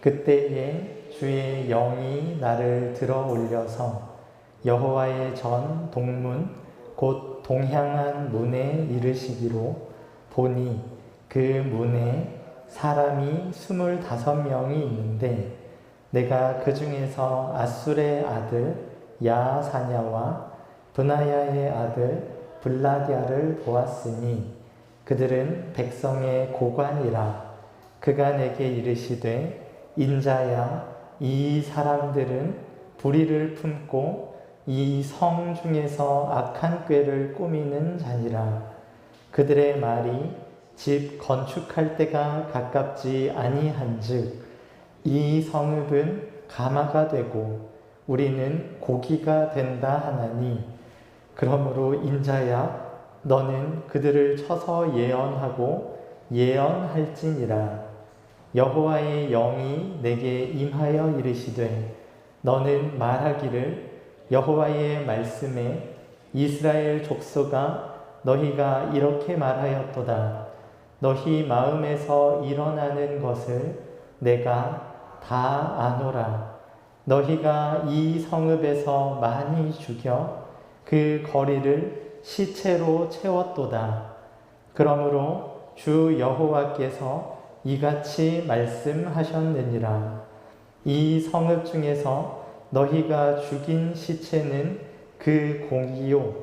그때에 주의 영이 나를 들어 올려서 여호와의 전 동문 곧 동향한 문에 이르시기로 보니 그 문에 사람이 25명이 있는데 내가 그 중에서 아술의 아들 야사냐와 브나야의 아들 블라디아를 보았으니 그들은 백성의 고관이라. 그가 내게 이르시되 인자야, 이 사람들은 불의를 품고 이 성 중에서 악한 꾀를 꾸미는 자니라. 그들의 말이 집 건축할 때가 가깝지 아니한즉 이 성읍은 가마가 되고 우리는 고기가 된다 하나니, 그러므로 인자야, 너는 그들을 쳐서 예언하고 예언할지니라. 여호와의 영이 내게 임하여 이르시되 너는 말하기를 여호와의 말씀에 이스라엘 족속아, 너희가 이렇게 말하였도다. 너희 마음에서 일어나는 것을 내가 다 아노라. 너희가 이 성읍에서 많이 죽여 그 거리를 시체로 채웠도다. 그러므로 주 여호와께서 이같이 말씀하셨느니라. 이 성읍 중에서 너희가 죽인 시체는 그 공이요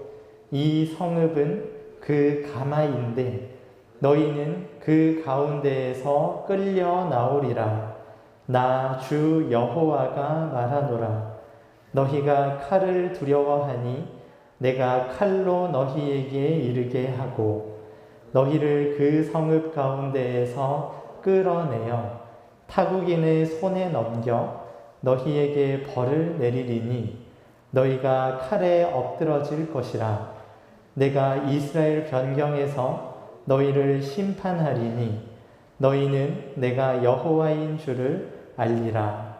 이 성읍은 그 가마인데 너희는 그 가운데에서 끌려 나오리라. 나 주 여호와가 말하노라. 너희가 칼을 두려워하니 내가 칼로 너희에게 이르게 하고 너희를 그 성읍 가운데에서 끌어내어 타국인의 손에 넘겨 너희에게 벌을 내리리니 너희가 칼에 엎드러질 것이라. 내가 이스라엘 변경에서 너희를 심판하리니 너희는 내가 여호와인 줄을 알리라.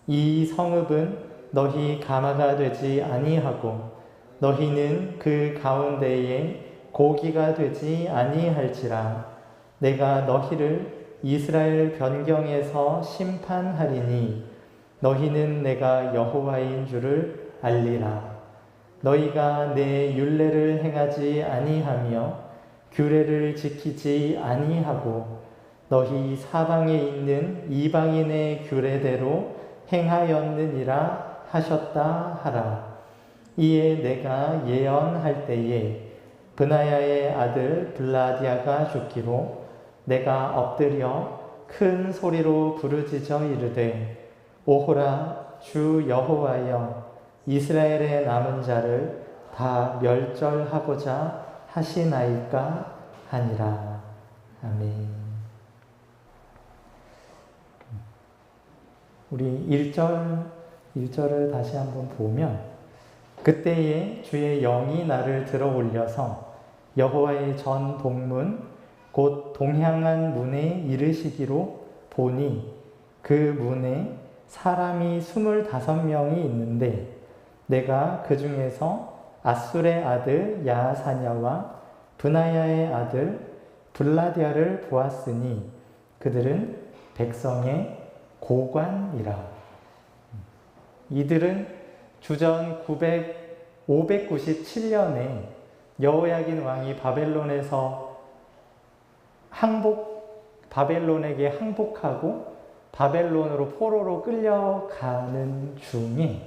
이 성읍은 너희 가마가 되지 아니하고 너희는 그 가운데에 고기가 되지 아니할지라. 내가 너희를 이스라엘 변경에서 심판하리니 너희는 내가 여호와인 줄을 알리라. 너희가 내 율례를 행하지 아니하며 규례를 지키지 아니하고 너희 사방에 있는 이방인의 규례대로 행하였느니라 하셨다 하라. 이에 내가 예언할 때에 브나야의 아들 블라디아가 죽기로 내가 엎드려 큰 소리로 부르짖어 이르되 오호라, 주 여호와여, 이스라엘의 남은 자를 다 멸절하고자 하시나이까 하니라. 아멘. 우리 1절을 다시 한번 보면 그때에 주의 영이 나를 들어 올려서 여호와의 전 동문 곧 동향한 문에 이르시기로 보니 그 문에 사람이 25명이 있는데 내가 그 중에서 아술의 아들 야사냐와 브나야의 아들 블라디아를 보았으니 그들은 백성의 고관이라. 이들은 주전 597년에 여호야긴 왕이 바벨론에게 항복하고 바벨론으로 포로로 끌려가는 중에,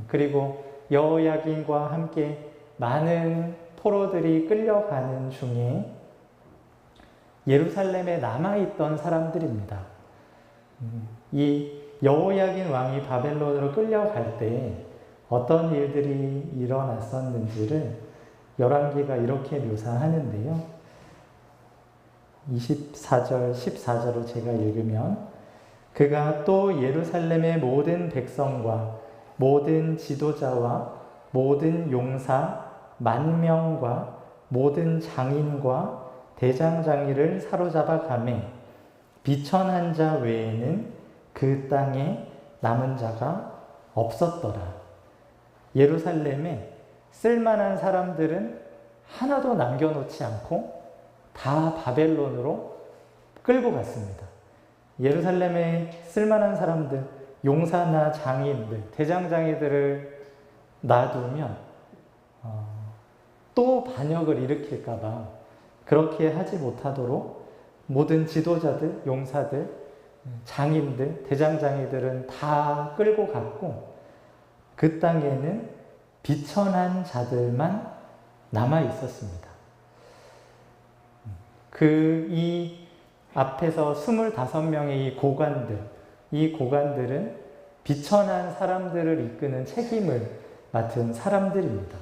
그리고 여호야긴과 함께 많은 포로들이 끌려가는 중에 예루살렘에 남아있던 사람들입니다. 이 여호야긴 왕이 바벨론으로 끌려갈 때 어떤 일들이 일어났었는지를 열왕기가 이렇게 묘사하는데요. 24절, 14절을 제가 읽으면 그가 또 예루살렘의 모든 백성과 모든 지도자와 모든 용사 10,000명과 모든 장인과 대장장이를 사로잡아 가매 비천한 자 외에는 그 땅에 남은 자가 없었더라. 예루살렘에 쓸만한 사람들은 하나도 남겨놓지 않고 다 바벨론으로 끌고 갔습니다. 예루살렘에 쓸만한 사람들, 용사나 장인들, 대장장이들을 놔두면 또 반역을 일으킬까봐 그렇게 하지 못하도록 모든 지도자들, 용사들, 장인들, 대장장이들은 다 끌고 갔고 그 땅에는 비천한 자들만 남아 있었습니다. 이 앞에서 25명의 이 고관들은 비천한 사람들을 이끄는 책임을 맡은 사람들입니다.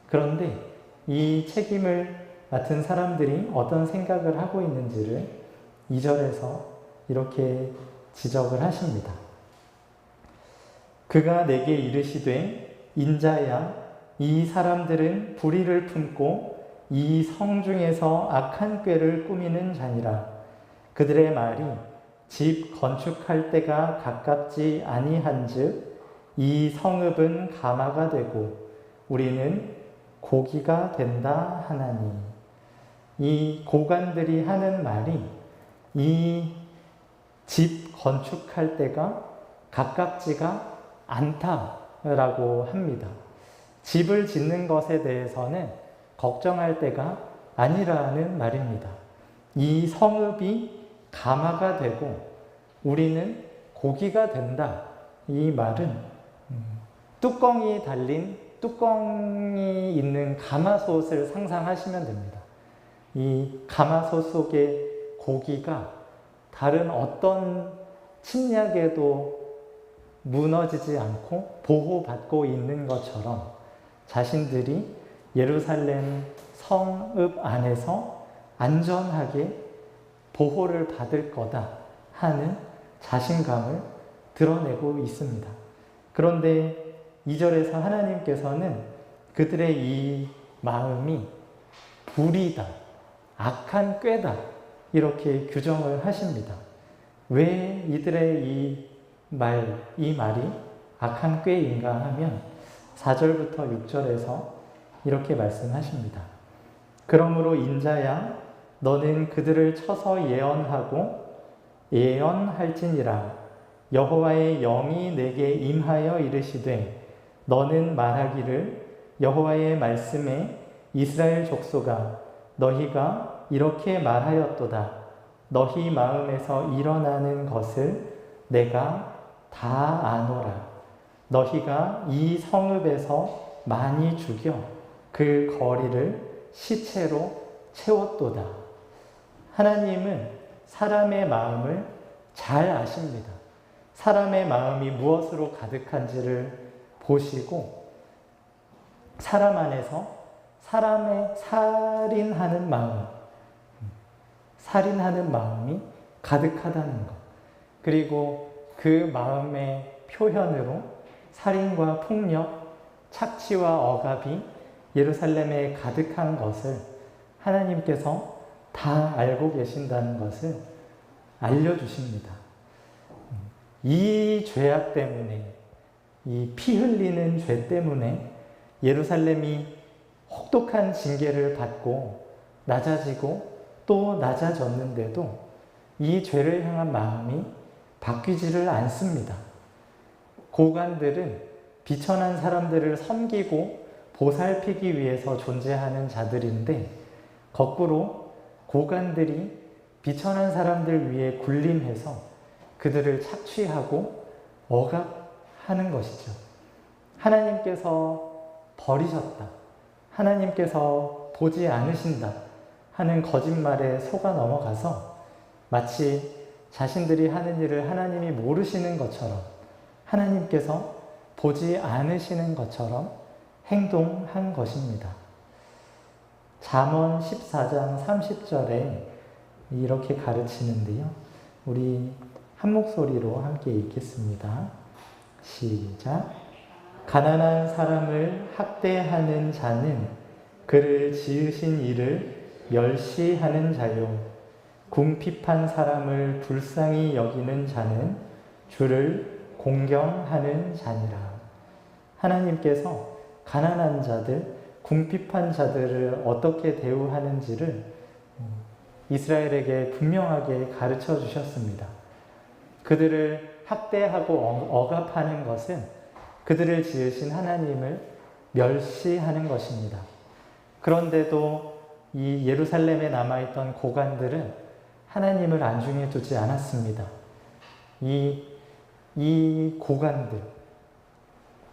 그런데 이 책임을 맡은 사람들이 어떤 생각을 하고 있는지를 2절에서 이렇게 지적을 하십니다. 그가 내게 이르시되 인자야 이 사람들은 불의를 품고 이 성 중에서 악한 꾀를 꾸미는 자니라. 그들의 말이 집 건축할 때가 가깝지 아니한즉 이 성읍은 가마가 되고 우리는 고기가 된다 하나니. 이 고관들이 하는 말이 이 집 건축할 때가 가깝지가 않다라고 합니다. 집을 짓는 것에 대해서는 걱정할 때가 아니라는 말입니다. 이 성읍이 가마가 되고 우리는 고기가 된다. 이 말은 뚜껑이 달린 뚜껑이 있는 가마솥을 상상하시면 됩니다. 이 가마솥 속의 고기가 다른 어떤 침략에도 무너지지 않고 보호받고 있는 것처럼 자신들이 예루살렘 성읍 안에서 안전하게 보호를 받을 거다 하는 자신감을 드러내고 있습니다. 그런데 2절에서 하나님께서는 그들의 이 마음이 불의다, 악한 꾀다 이렇게 규정을 하십니다. 왜 이들의 이 말이 악한 꾀인가 하면 4절부터 6절에서 이렇게 말씀하십니다. 그러므로 인자야 너는 그들을 쳐서 예언할지니라. 여호와의 영이 내게 임하여 이르시되 너는 말하기를 여호와의 말씀에 이스라엘 족속아 너희가 이렇게 말하였도다. 너희 마음에서 일어나는 것을 내가 다 아노라. 너희가 이 성읍에서 많이 죽여 그 거리를 시체로 채웠도다. 하나님은 사람의 마음을 잘 아십니다. 사람의 마음이 무엇으로 가득한지를 보시고 사람 안에서 사람의 살인하는 마음이 가득하다는 것. 그리고 그 마음의 표현으로 살인과 폭력, 착취와 억압이 예루살렘에 가득한 것을 하나님께서 다 알고 계신다는 것을 알려주십니다. 이 죄악 때문에, 이 피 흘리는 죄 때문에 예루살렘이 혹독한 징계를 받고 낮아지고 또 낮아졌는데도 이 죄를 향한 마음이 바뀌지를 않습니다. 고관들은 비천한 사람들을 섬기고 보살피기 위해서 존재하는 자들인데 거꾸로 고관들이 비천한 사람들 위에 군림해서 그들을 착취하고 억압하는 것이죠. 하나님께서 버리셨다. 하나님께서 보지 않으신다 하는 거짓말에 속아 넘어가서 마치 자신들이 하는 일을 하나님이 모르시는 것처럼 하나님께서 보지 않으시는 것처럼 행동한 것입니다. 잠언 14장 30절에 이렇게 가르치는데요. 우리 한 목소리로 함께 읽겠습니다. 시작. 가난한 사람을 학대하는 자는 그를 지으신 이를 멸시하는 자요. 궁핍한 사람을 불쌍히 여기는 자는 주를 공경하는 자니라. 하나님께서 가난한 자들, 궁핍한 자들을 어떻게 대우하는지를 이스라엘에게 분명하게 가르쳐 주셨습니다. 그들을 학대하고 억압하는 것은 그들을 지으신 하나님을 멸시하는 것입니다. 그런데도 이 예루살렘에 남아있던 고관들은 하나님을 안중에 두지 않았습니다. 이 고관들,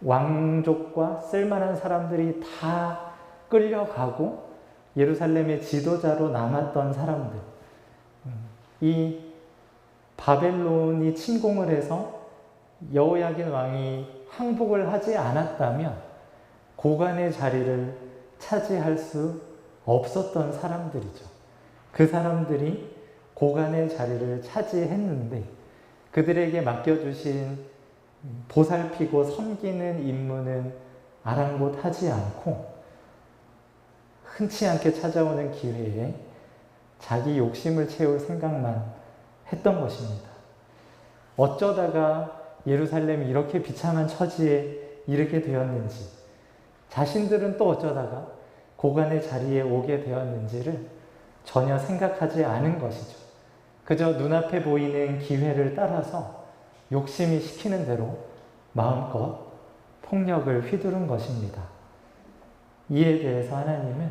왕족과 쓸만한 사람들이 다 끌려가고 예루살렘의 지도자로 남았던 사람들, 이 바벨론이 침공을 해서 여호야긴 왕이 항복을 하지 않았다면 고관의 자리를 차지할 수 없었던 사람들이죠. 그 사람들이 고관의 자리를 차지했는데 그들에게 맡겨주신 보살피고 섬기는 임무는 아랑곳하지 않고 흔치 않게 찾아오는 기회에 자기 욕심을 채울 생각만 했던 것입니다. 어쩌다가 예루살렘이 이렇게 비참한 처지에 이르게 되었는지, 자신들은 또 어쩌다가 고관의 자리에 오게 되었는지를 전혀 생각하지 않은 것이죠. 그저 눈앞에 보이는 기회를 따라서 욕심이 시키는 대로 마음껏 폭력을 휘두른 것입니다. 이에 대해서 하나님은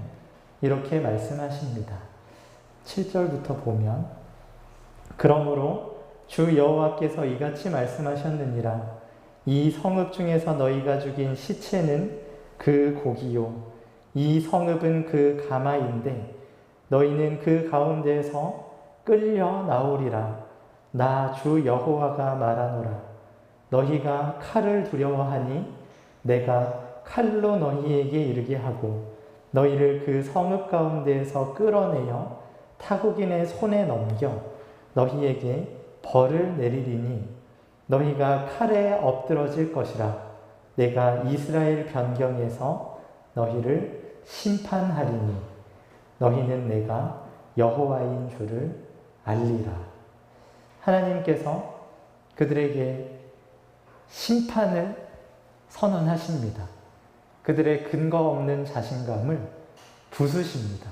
이렇게 말씀하십니다. 7절부터 보면 그러므로 주 여호와께서 이같이 말씀하셨느니라. 이 성읍 중에서 너희가 죽인 시체는 그 고기요 이 성읍은 그 가마인데 너희는 그 가운데에서 끌려 나오리라. 나 주 여호와가 말하노라. 너희가 칼을 두려워하니 내가 칼로 너희에게 이르게 하고 너희를 그 성읍 가운데에서 끌어내어 타국인의 손에 넘겨 너희에게 벌을 내리리니 너희가 칼에 엎드러질 것이라. 내가 이스라엘 변경에서 너희를 심판하리니 너희는 내가 여호와인 줄을 알리라. 하나님께서 그들에게 심판을 선언하십니다. 그들의 근거 없는 자신감을 부수십니다.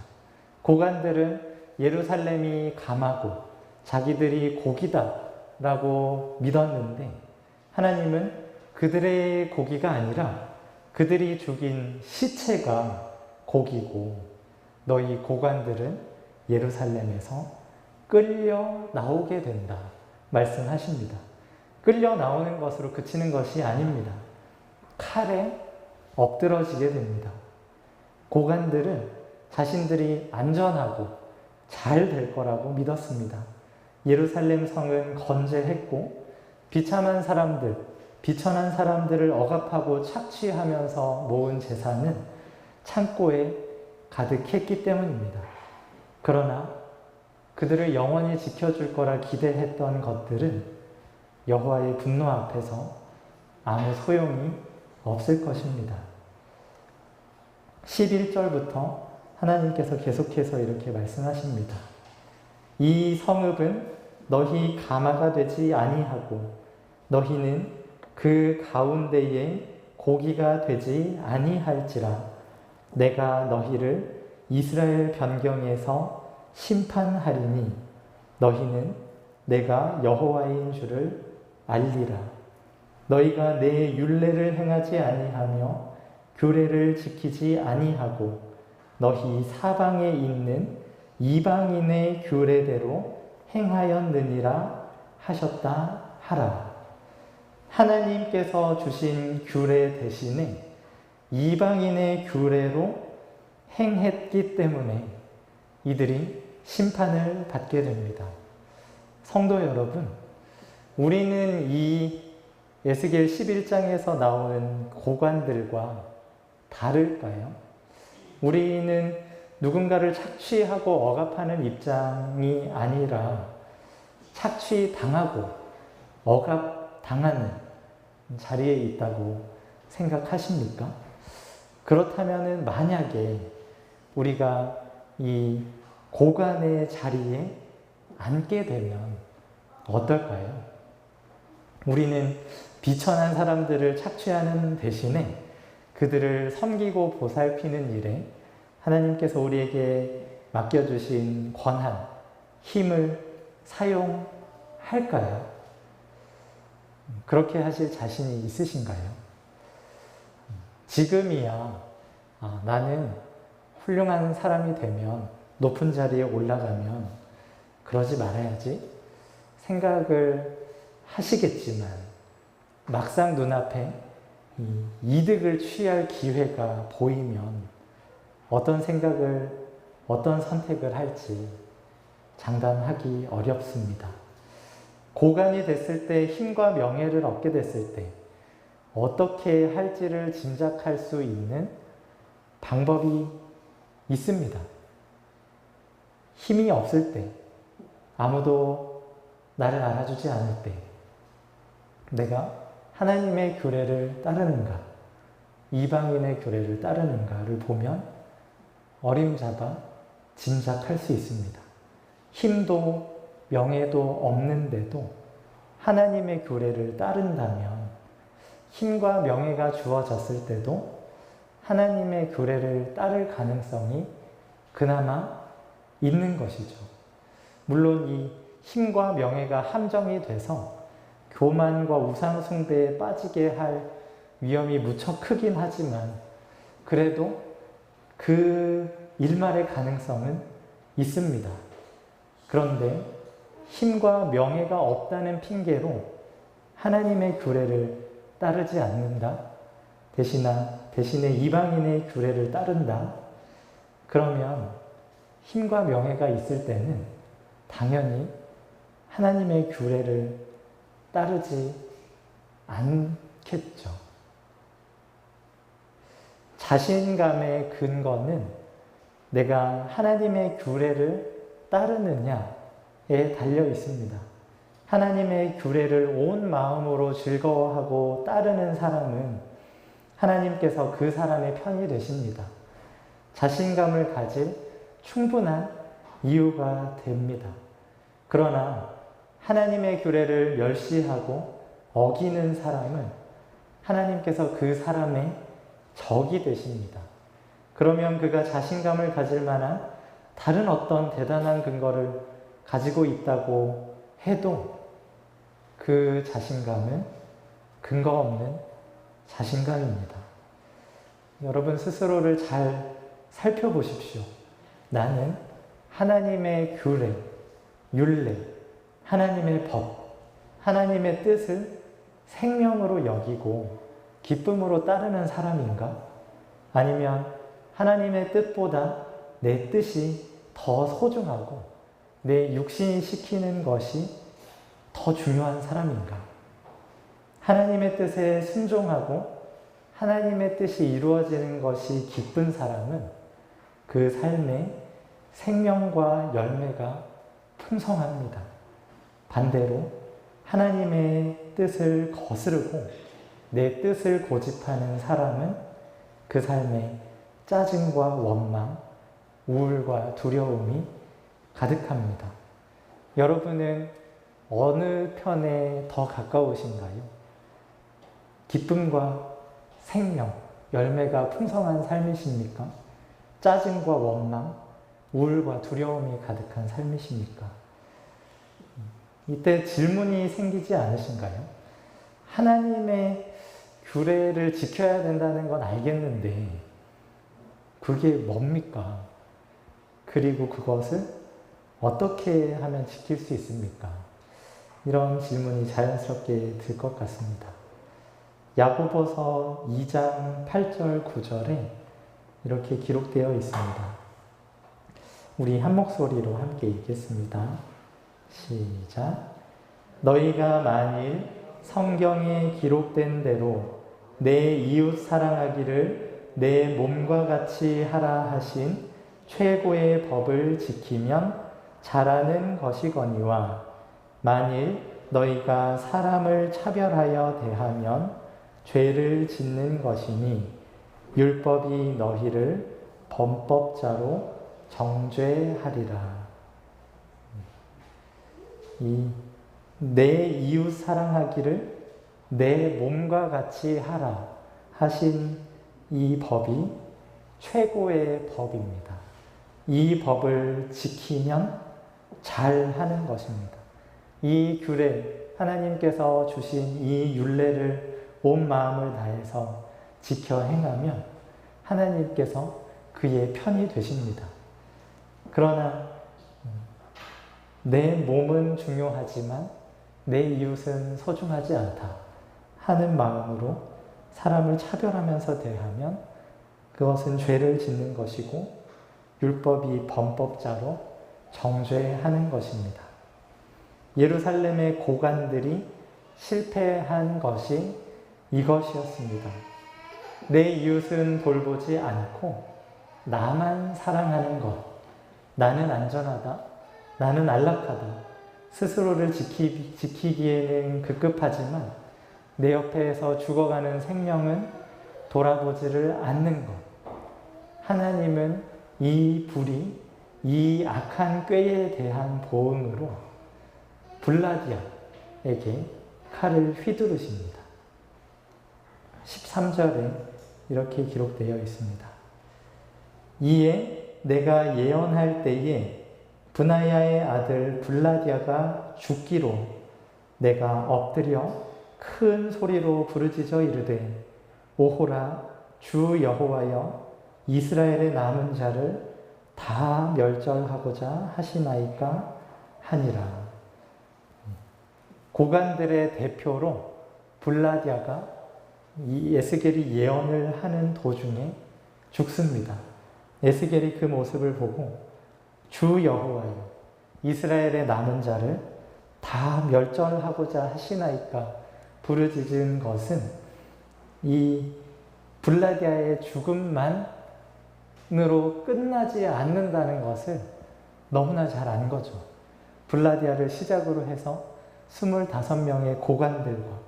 고관들은 예루살렘이 감하고 자기들이 고기다라고 믿었는데 하나님은 그들의 고기가 아니라 그들이 죽인 시체가 고기고 너희 고관들은 예루살렘에서 끌려 나오게 된다 말씀하십니다. 끌려 나오는 것으로 그치는 것이 아닙니다. 칼에 엎드러지게 됩니다. 고관들은 자신들이 안전하고 잘 될 거라고 믿었습니다. 예루살렘 성은 건재했고 비참한 사람들, 비천한 사람들을 억압하고 착취하면서 모은 재산은 창고에 가득했기 때문입니다. 그러나 그들을 영원히 지켜줄 거라 기대했던 것들은 여호와의 분노 앞에서 아무 소용이 없을 것입니다. 11절부터 하나님께서 계속해서 이렇게 말씀하십니다. 이 성읍은 너희 가마가 되지 아니하고 너희는 그 가운데에 고기가 되지 아니할지라. 내가 너희를 이스라엘 변경에서 심판하리니 너희는 내가 여호와인 줄을 알리라. 너희가 내 율례를 행하지 아니하며 규례를 지키지 아니하고 너희 사방에 있는 이방인의 규례대로 행하였느니라 하셨다 하라. 하나님께서 주신 규례 대신에 이방인의 규례로 행했기 때문에 이들이 심판을 받게 됩니다. 성도 여러분, 우리는 이 에스겔 11장에서 나오는 고관들과 다를까요? 우리는 누군가를 착취하고 억압하는 입장이 아니라 착취당하고 억압당하는 자리에 있다고 생각하십니까? 그렇다면 만약에 우리가 이 고관의 자리에 앉게 되면 어떨까요? 우리는 비천한 사람들을 착취하는 대신에 그들을 섬기고 보살피는 일에 하나님께서 우리에게 맡겨주신 권한, 힘을 사용할까요? 그렇게 하실 자신이 있으신가요? 지금이야 나는 훌륭한 사람이 되면, 높은 자리에 올라가면 그러지 말아야지 생각을 하시겠지만, 막상 눈앞에 이득을 취할 기회가 보이면 어떤 생각을, 어떤 선택을 할지 장담하기 어렵습니다. 고관이 됐을 때, 힘과 명예를 얻게 됐을 때 어떻게 할지를 짐작할 수 있는 방법이 있습니다. 힘이 없을 때, 아무도 나를 알아주지 않을 때 내가 하나님의 규례를 따르는가, 이방인의 규례를 따르는가를 보면 어림잡아 짐작할 수 있습니다. 힘도 명예도 없는데도 하나님의 규례를 따른다면, 힘과 명예가 주어졌을 때도 하나님의 규례를 따를 가능성이 그나마 있는 것이죠. 물론 이 힘과 명예가 함정이 돼서 교만과 우상 숭배에 빠지게 할 위험이 무척 크긴 하지만, 그래도 그 일말의 가능성은 있습니다. 그런데 힘과 명예가 없다는 핑계로 하나님의 규례를 따르지 않는다, 대신에 이방인의 규례를 따른다, 그러면 힘과 명예가 있을 때는 당연히 하나님의 규례를 따르지 않겠죠. 자신감의 근거는 내가 하나님의 규례를 따르느냐에 달려 있습니다. 하나님의 규례를 온 마음으로 즐거워하고 따르는 사람은 하나님께서 그 사람의 편이 되십니다. 자신감을 가질 충분한 이유가 됩니다. 그러나 하나님의 규례를 멸시하고 어기는 사람은 하나님께서 그 사람의 적이 되십니다. 그러면 그가 자신감을 가질 만한 다른 어떤 대단한 근거를 가지고 있다고 해도 그 자신감은 근거 없는 자신감입니다. 여러분 스스로를 잘 살펴보십시오. 나는 하나님의 규례, 율례, 하나님의 법, 하나님의 뜻을 생명으로 여기고 기쁨으로 따르는 사람인가? 아니면 하나님의 뜻보다 내 뜻이 더 소중하고 내 육신이 시키는 것이 더 중요한 사람인가? 하나님의 뜻에 순종하고 하나님의 뜻이 이루어지는 것이 기쁜 사람은 그 삶에 생명과 열매가 풍성합니다. 반대로 하나님의 뜻을 거스르고 내 뜻을 고집하는 사람은 그 삶에 짜증과 원망, 우울과 두려움이 가득합니다. 여러분은 어느 편에 더 가까우신가요? 기쁨과 생명, 열매가 풍성한 삶이십니까? 짜증과 원망, 우울과 두려움이 가득한 삶이십니까? 이때 질문이 생기지 않으신가요? 하나님의 규례를 지켜야 된다는 건 알겠는데 그게 뭡니까? 그리고 그것을 어떻게 하면 지킬 수 있습니까? 이런 질문이 자연스럽게 들 것 같습니다. 야고보서 2장 8절 9절에 이렇게 기록되어 있습니다. 우리 한 목소리로 함께 읽겠습니다. 시작. 너희가 만일 성경에 기록된 대로 내 이웃 사랑하기를 내 몸과 같이 하라 하신 최고의 법을 지키면 잘하는 것이거니와 만일 너희가 사람을 차별하여 대하면 죄를 짓는 것이니 율법이 너희를 범법자로 정죄하리라. 내 이웃 사랑하기를 내 몸과 같이 하라 하신 이 법이 최고의 법입니다. 이 법을 지키면 잘 하는 것입니다. 이 규례, 하나님께서 주신 이 율례를 온 마음을 다해서 지켜 행하면 하나님께서 그의 편이 되십니다. 그러나 내 몸은 중요하지만 내 이웃은 소중하지 않다 하는 마음으로 사람을 차별하면서 대하면 그것은 죄를 짓는 것이고 율법이 범법자로 정죄하는 것입니다. 예루살렘의 고관들이 실패한 것이 이것이었습니다. 내 이웃은 돌보지 않고 나만 사랑하는 것. 나는 안전하다. 나는 안락하다. 스스로를 지키기에는 급급하지만 내 옆에서 죽어가는 생명은 돌아보지를 않는 것. 하나님은 이 불이 이 악한 꾀에 대한 보응으로 블라디아에게 칼을 휘두르십니다. 13절에 이렇게 기록되어 있습니다. 이에 내가 예언할 때에 브나야의 아들 블라디아가 죽기로 내가 엎드려 큰 소리로 부르짖어 이르되 오호라 주 여호와여 이스라엘의 남은 자를 다 멸절하고자 하시나이까 하니라. 고관들의 대표로 블라디아가 이 에스겔이 예언을 하는 도중에 죽습니다. 에스겔이 그 모습을 보고 주 여호와여 이스라엘의 남은 자를 다 멸절하고자 하시나이까 부르짖은 것은 이 블라디아의 죽음만으로 끝나지 않는다는 것을 너무나 잘 안 거죠. 블라디아를 시작으로 해서 25명의 고관들과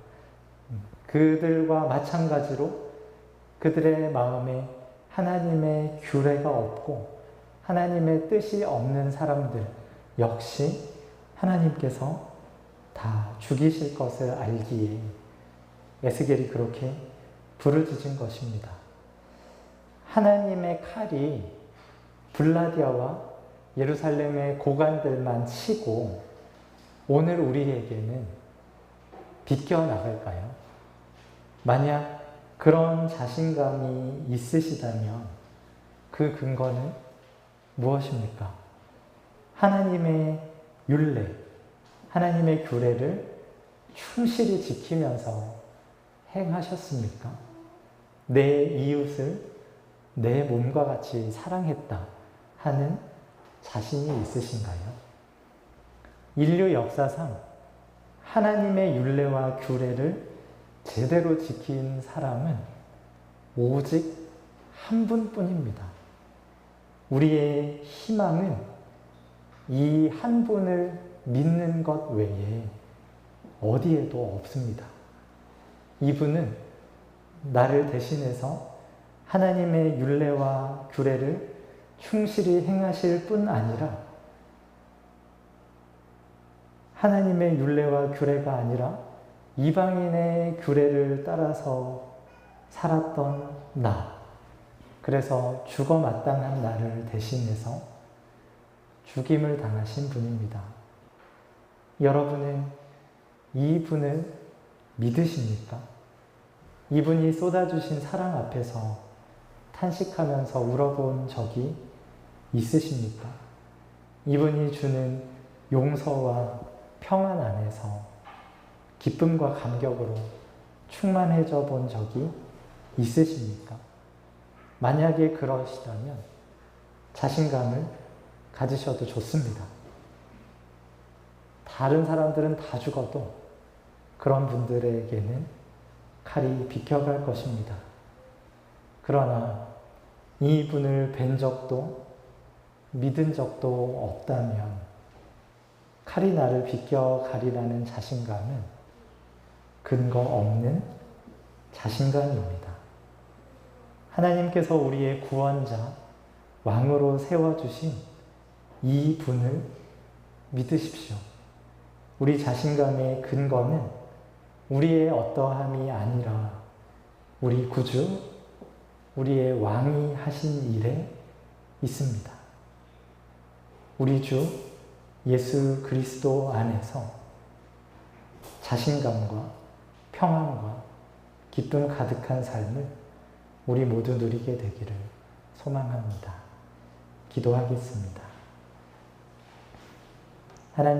그들과 마찬가지로 그들의 마음에 하나님의 규례가 없고 하나님의 뜻이 없는 사람들 역시 하나님께서 다 죽이실 것을 알기에 에스겔이 그렇게 부르짖은 것입니다. 하나님의 칼이 블라디아와 예루살렘의 고관들만 치고 오늘 우리에게는 비껴나갈까요? 만약 그런 자신감이 있으시다면 그 근거는 무엇입니까? 하나님의 율례, 하나님의 규례를 충실히 지키면서 행하셨습니까? 내 이웃을 내 몸과 같이 사랑했다 하는 자신이 있으신가요? 인류 역사상 하나님의 율례와 규례를 제대로 지킨 사람은 오직 한 분뿐입니다. 우리의 희망은 이 한 분을 믿는 것 외에 어디에도 없습니다. 이분은 나를 대신해서 하나님의 율례와 규례를 충실히 행하실 뿐 아니라 하나님의 율례와 규례가 아니라 이방인의 규례를 따라서 살았던 나, 그래서 죽어 마땅한 나를 대신해서 죽임을 당하신 분입니다. 여러분은 이 분을 믿으십니까? 이분이 쏟아주신 사랑 앞에서 탄식하면서 울어본 적이 있으십니까? 이분이 주는 용서와 평안 안에서 기쁨과 감격으로 충만해져 본 적이 있으십니까? 만약에 그러시다면 자신감을 가지셔도 좋습니다. 다른 사람들은 다 죽어도 그런 분들에게는 칼이 비켜갈 것입니다. 그러나 이분을 뵌 적도 믿은 적도 없다면 칼이 나를 비껴가리라는 자신감은 근거 없는 자신감입니다. 하나님께서 우리의 구원자, 왕으로 세워주신 이 분을 믿으십시오. 우리 자신감의 근거는 우리의 어떠함이 아니라 우리 구주, 우리의 왕이 하신 일에 있습니다. 우리 주 예수 그리스도 안에서 자신감과 평안과 기쁨 가득한 삶을 우리 모두 누리게 되기를 소망합니다. 기도하겠습니다.